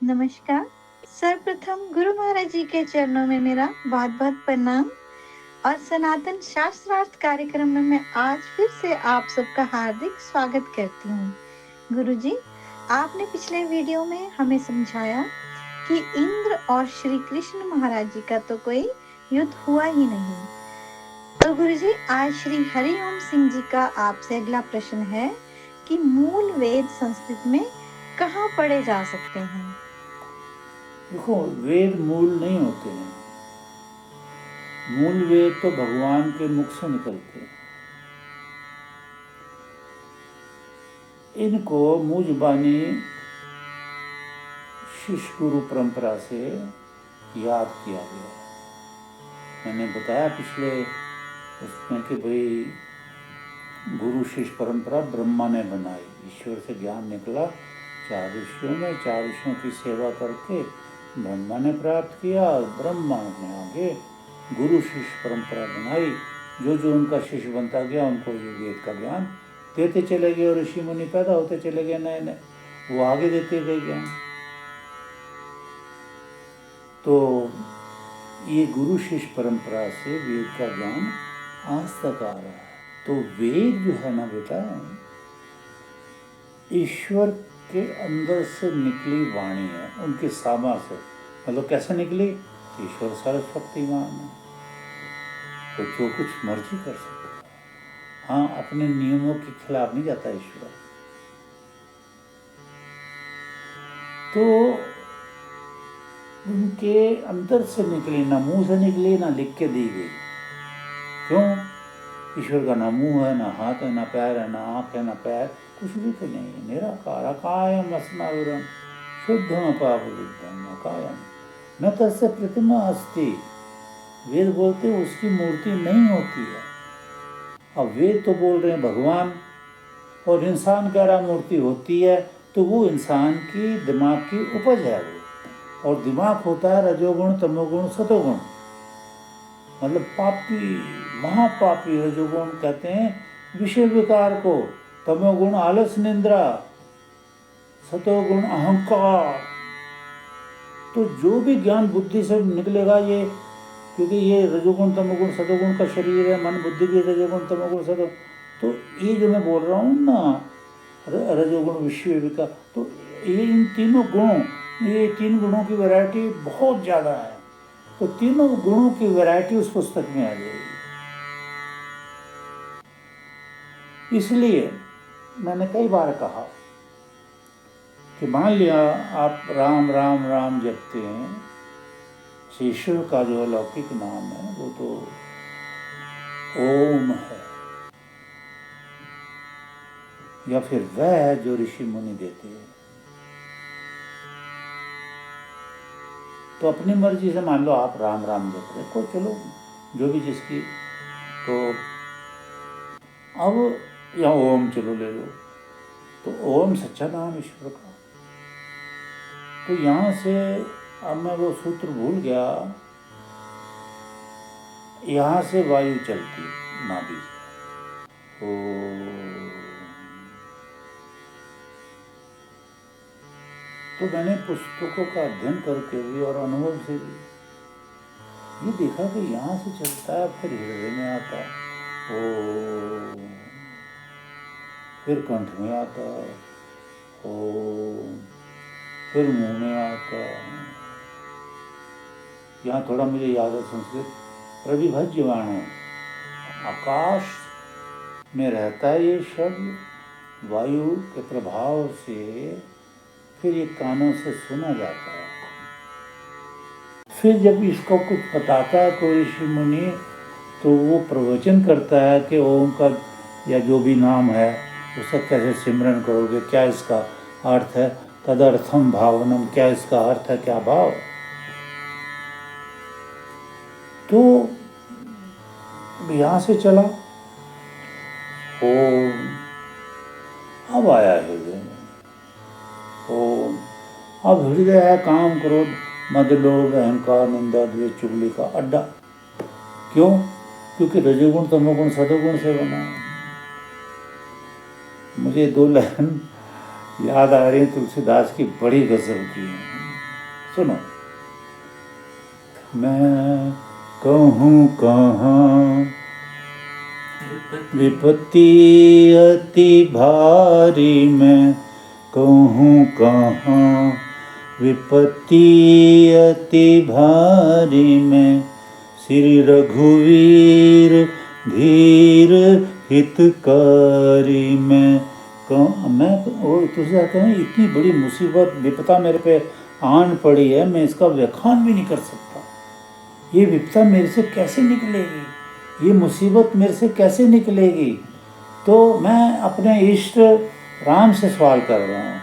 नमस्कार। सर्वप्रथम गुरु महाराज जी के चरणों में मेरा बहुत बहुत प्रणाम और सनातन शास्त्रार्थ कार्यक्रम में मैं आज फिर से आप सबका हार्दिक स्वागत करती हूँ। गुरु जी, आपने पिछले वीडियो में हमें समझाया कि इंद्र और श्री कृष्ण महाराज जी का तो कोई युद्ध हुआ ही नहीं। तो गुरु जी, आज श्री हरिओम सिंह जी का आपसे अगला प्रश्न है कि मूल वेद संस्कृत में कहाँ पढ़े जा सकते हैं? देखो, वेद मूल नहीं होते हैं। मूल वेद तो भगवान के मुख से निकलते हैं। इनको मुँह जुबानी शिष्य गुरु परंपरा से याद किया गया। मैंने बताया पिछले उसमें कि भाई गुरु शिष्य परंपरा ब्रह्मा ने बनाई। ईश्वर से ज्ञान निकला 4 ऋषियों में, 4 ऋषियों की सेवा करके ब्रह्मा ने प्राप्त किया और ब्रह्मा ने आगे गुरु शिष्य परंपरा बनाई। जो जो उनका शिष्य बनता गया उनको ये वेद का ज्ञान देते चले गए और ऋषि मुनि पैदा होते चले गए नए नए, वो आगे देते गए ज्ञान। तो ये गुरु शिष्य परंपरा से वेद का ज्ञान आज तक आ रहा है। तो वेद जो है ना बेटा, ईश्वर के अंदर से निकली वाणी है, उनके सामा से। मतलब कैसे निकली? ईश्वर सर्वशक्तिमान है, तो जो कुछ मर्जी कर सकता है। हाँ, अपने नियमों के खिलाफ नहीं जाता ईश्वर। तो उनके अंदर से निकली, ना मुंह से निकली ना लिख के दी गई। क्यों? ईश्वर का ना मुंह है, ना हाथ है, ना पैर है, ना आँख है, ना पैर, कुछ भी तो नहीं है। निराकार अकायम अस्माविरम शुद्धम अपावृद्धम अकायम न तस्य प्रतिमा अस्ति। वेद बोलते उसकी मूर्ति नहीं होती है। अब वेद तो बोल रहे हैं भगवान, और इंसान कह रहा मूर्ति होती है, तो वो इंसान की दिमाग की उपज है वो। और दिमाग होता है रजोगुण तमोगुण सतोगुण। मतलब पापी, महापापी रजोगुण कहते हैं विषय विकार को, तमोगुण आलस निंद्रा, सतोगुण अहंकार। तो जो भी ज्ञान बुद्धि से निकलेगा ये, क्योंकि ये रजोगुण तमोगुण सतोगुण का शरीर है, मन बुद्धि की रजोगुण तमोगुण सतोगुण। तो ये जो मैं बोल रहा हूँ ना, रजोगुण विषय विकार, तो ये इन तीनों गुणों, ये 3 गुणों की वैरायटी बहुत ज़्यादा है। तो तीनों गुणों की वैरायटी उस पुस्तक में आ जाएगी। इसलिए मैंने कई बार कहा कि मान लिया आप राम राम राम जपते हैं, ईश्वर का जो अलौकिक नाम है वो तो ओम है, या फिर वह है जो ऋषि मुनि देते हैं। तो अपनी मर्जी से मान लो आप राम राम जप रहे को, चलो जो भी जिसकी। तो अब या ओम चलो ले लो, तो ओम सच्चा नाम ईश्वर का। तो यहाँ से अब मैं वो सूत्र भूल गया, यहाँ से वायु चलती नाभि से। तो मैंने पुस्तकों का अध्ययन करके भी और अनुभव से भी ये देखा कि यहाँ से चलता है, फिर हृदय में आता है, फिर कंठ में आता है, फिर मुंह में आता है। यहाँ थोड़ा मुझे याद है संस्कृत, प्रविभज्यमाणो, आकाश में रहता है ये शब्द, वायु के प्रभाव से फिर ये कानों से सुना जाता है। फिर जब इसको कुछ बताता है कोई ऋषि मुनि, तो वो प्रवचन करता है कि ओम का या जो भी नाम है उसका कैसे सिमरन करोगे, क्या इसका अर्थ है, तदर्थम भावनम, क्या इसका अर्थ है, क्या भाव। तो यहाँ से चला ओम, अब आया हृदय में ओम। अब हृदय है काम क्रोध मद लोभ अहंकार निंदा द्वेष चुगली का अड्डा। क्यों? क्योंकि रजोगुण तमोगुण सतोगुण से बना है। मुझे 2 लाइन याद आ रही है तुलसीदास की, बड़ी गजब की है। सुनो। मैं कहूँ कहाँ विपत्ति अति भारी, मैं कहूँ कहाँ विपत्ति अति भारी, मैं श्री रघुवीर धीर हितकारी, मैं और तुझे कहें इतनी बड़ी मुसीबत विपदा मेरे पे आन पड़ी है, मैं इसका व्याख्यान भी नहीं कर सकता। ये विपदा मेरे से कैसे निकलेगी, ये मुसीबत मेरे से कैसे निकलेगी। तो मैं अपने इष्ट राम से सवाल कर रहा हूँ।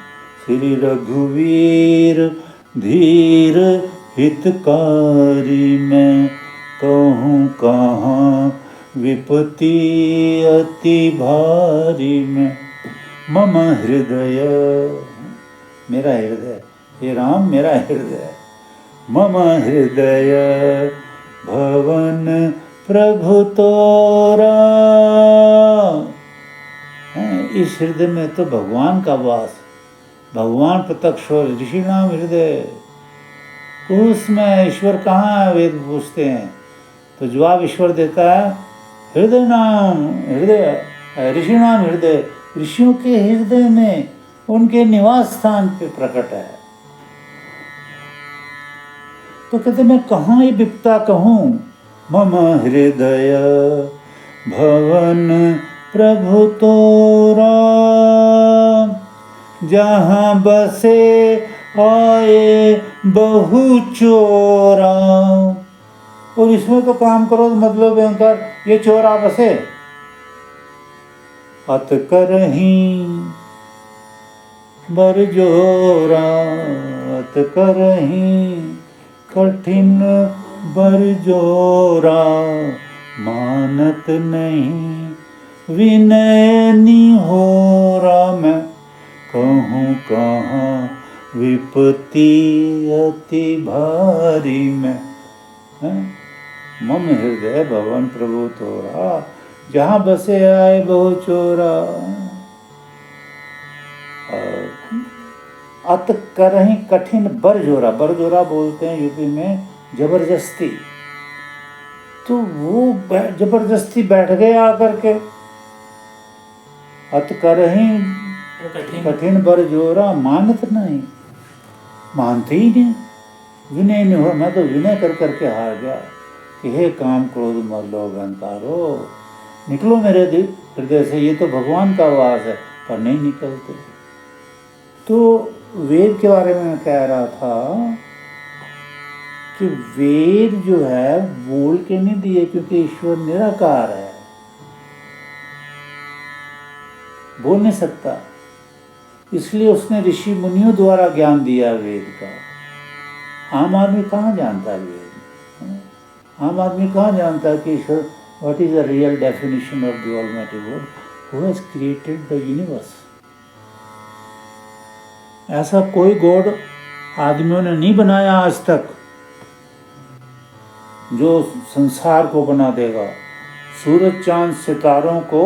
श्री रघुवीर धीर हितकारी, मैं कहूँ कहाँ विपत्ति अति भारी, में मम हृदय, मेरा हृदय, हे राम मेरा हृदय, मम हृदय भवन प्रभु तोरा, इस हृदय में तो भगवान का वास, भगवान प्रत्यक्ष हो। ऋषि नाम हृदय, उसमें ईश्वर कहाँ है, वेद पूछते हैं तो जवाब ईश्वर देता है हृदय नाम हृदय, ऋषि नाम हृदय, ऋषियों के हृदय में उनके निवास स्थान पे प्रकट है। तो कहते मैं कहाँ ये विपदा कहूँ, मम हृदय भवन प्रभु तोरा, जहाँ बसे आए बहु चोरा। और इसमें तो काम करो तो मतलब भयंकर, ये चोरा बसे अत करहीं बरजोरा, अत करहीं कठिन बरजोरा, मानत नहीं विनय निहोरा, मैं कहूँ कहाँ विपत्ति अति भारी, में मम हृदय भवन प्रभु तोरा, जहाँ बसे आए बहु चोरा। अत करहीं कठिन बरजोरा, बरजोरा बोलते हैं यूपी में जबरदस्ती। तो वो जबरदस्ती बैठ गए आकर के, अत करहीं कठिन बरजोरा, मानत नहीं, मानते ही नहीं, विनय नहीं हो। मैं तो विनय कर करके हार गया कि हे काम क्रोध मद लोभ अहंकारो, निकलो मेरे हृदय से, ये तो भगवान का वास है, पर नहीं निकलते। तो वेद के बारे में मैं कह रहा था कि वेद जो है बोल के नहीं दिए, क्योंकि ईश्वर निराकार है, बोल नहीं सकता, इसलिए उसने ऋषि मुनियों द्वारा ज्ञान दिया वेद का। आम आदमी कहाँ जानता वेद, आम आदमी कहाँ जानता कि ईश्वर, what is the real definition of the almighty god who has created the universe. ऐसा कोई गॉड आदमियों ने नहीं बनाया आज तक जो संसार को बना देगा। सूरज चांद सितारों को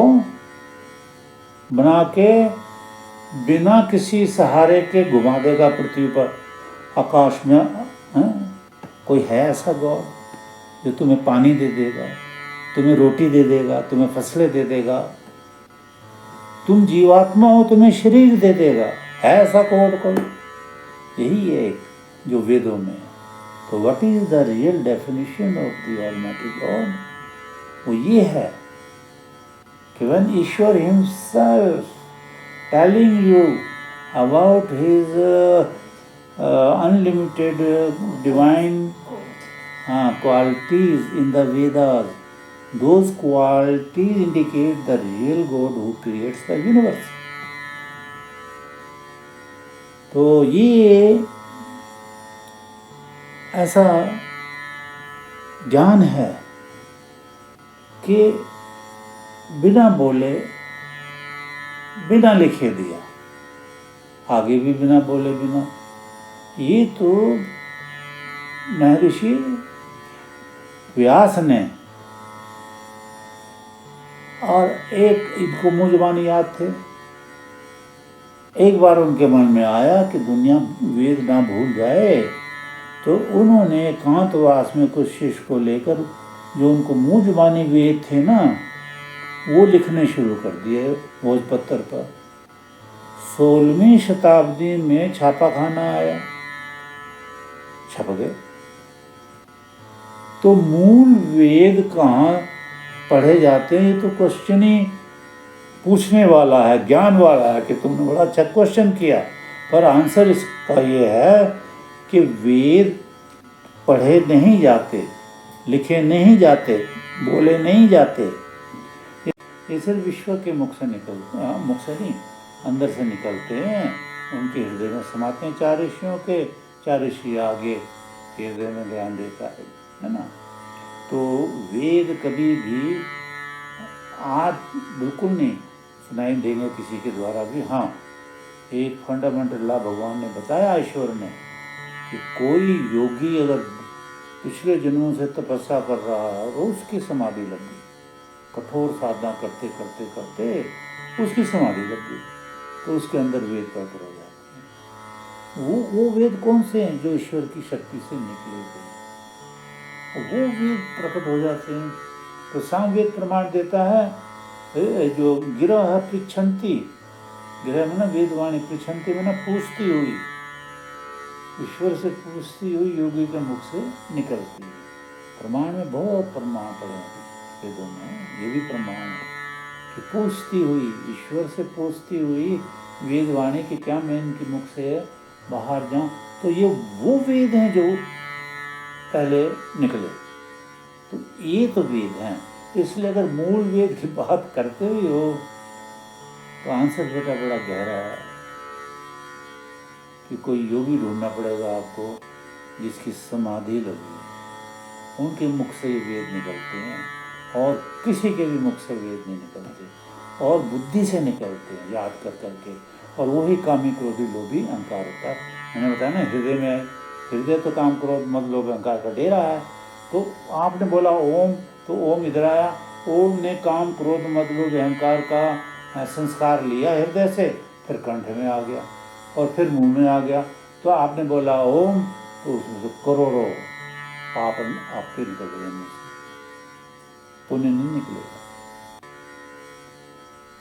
बना के बिना किसी सहारे के घुमा देगा पृथ्वी पर, आकाश में। कोई है ऐसा गॉड जो तुम्हें पानी दे देगा, तुम्हें रोटी दे देगा, तुम्हें फसलें दे देगा, तुम जीवात्मा हो तुम्हें शरीर दे देगा, है ऐसा गॉड कोई? यही है एक जो वेदों में। तो what is the real definition of the almighty God? वो ये है कि when Ishwar himself telling you about his unlimited divine qualities in the Vedas, those qualities indicate the real God who creates the universe. तो ये ऐसा ज्ञान है कि बिना बोले बिना लिखे दिया, आगे भी बिना बोले बिना। ये तो महर्षि व्यास ने, और एक इनको मुँह ज़बानी याद थे, एक बार उनके मन में आया कि दुनिया वेद ना भूल जाए तो उन्होंने एकांतवास में कुछ शिष्य को लेकर जो उनको मुंह जुबानी वेद थे ना, वो लिखने शुरू कर दिए भोजपत्र पर। 16वीं शताब्दी में छापाखाना आया, छप गए। तो मूल वेद कहाँ पढ़े जाते हैं, ये तो क्वेश्चन ही पूछने वाला है, ज्ञान वाला है कि तुमने बड़ा अच्छा क्वेश्चन किया। पर आंसर इसका ये है कि वेद पढ़े नहीं जाते, लिखे नहीं जाते, बोले नहीं जाते। ये सिर्फ विश्व के मुख से निकलते, मुख से नहीं, अंदर से निकलते हैं, उनके हृदय में समाते हैं। 4 ऋषियों के 4 ऋषि आगे हृदय में ज्ञान देता है ना। तो वेद कभी भी आज बिल्कुल नहीं सुनाई देंगे किसी के द्वारा भी। हाँ, एक फंडामेंटल लॉ भगवान ने बताया, ईश्वर ने, कि कोई योगी अगर पिछले जन्मों से तपस्या कर रहा है और उसकी समाधि लग गई, कठोर साधना करते करते करते उसकी समाधि लग गई, तो उसके अंदर वेद प्रकट हो जाते हैं। वो वेद कौन से हैं? जो ईश्वर की शक्ति से निकले हुए, वो वेद प्रकट हो जाते हैं। तो सामवेद प्रमाण देता है, जो गिरह पृछंती, गिरह में ना वेदवाणी, पृछंती में ना पूछती हुई, ईश्वर से पूछती हुई योगी के मुख से निकलती है। प्रमाण में बहुत प्रमाण पड़े हैं वेदों में, ये भी प्रमाण है कि पूछती हुई, ईश्वर से पूछती हुई वेदवाणी की क्या मैं इनके मुख से बाहर जाऊं। तो ये वो वेद हैं जो पहले निकले, तो ये तो वेद हैं। इसलिए अगर मूल वेद की बात करते हुए हो तो आंसर बेटा बड़ा गहरा है कि कोई योगी ढूंढना पड़ेगा आपको जिसकी समाधि लगी, उनके मुख से ये वेद निकलते हैं, और किसी के भी मुख से वेद नहीं निकलते, और बुद्धि से निकलते हैं, याद कर करके। और वही कामी क्रोधी लोभी अहंकार होता है। मैंने बताया ना, हृदय में, हृदय तो काम क्रोध मद लोभ अहंकार का डेरा है। तो आपने बोला ओम, तो ओम इधर आया, ओम ने काम क्रोध मद लोभ अहंकार का संस्कार लिया हृदय से, फिर कंठ में आ गया और फिर मुंह में आ गया। तो आपने बोला ओम, तो उसमें से करोड़ों पाप आपके निकल गए मुंह से, पुण्य नहीं निकलेगा।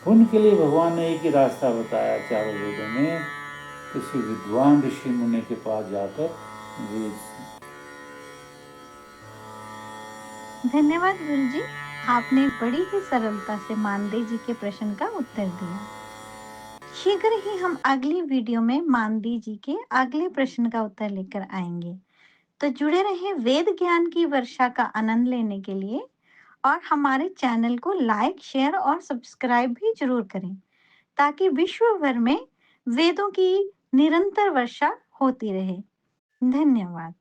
पुण्य के लिए भगवान ने एक ही रास्ता बताया चारों वेदों में, किसी विद्वान ऋषि मुनि के पास जाकर वेद। धन्यवाद गुरु जी, आपने बड़ी ही सरलता से मानदेय जी के प्रश्न का उत्तर दिया। शीघ्र ही हम अगली वीडियो में मानदेय जी के अगले प्रश्न का उत्तर लेकर आएंगे। तो जुड़े रहें वेद ज्ञान की वर्षा का आनंद लेने के लिए, और हमारे चैनल को लाइक, शेयर और सब्सक्राइब भी जरूर करें, ताकि विश्व भर में वेदों की निरंतर वर्षा होती रहे। धन्यवाद।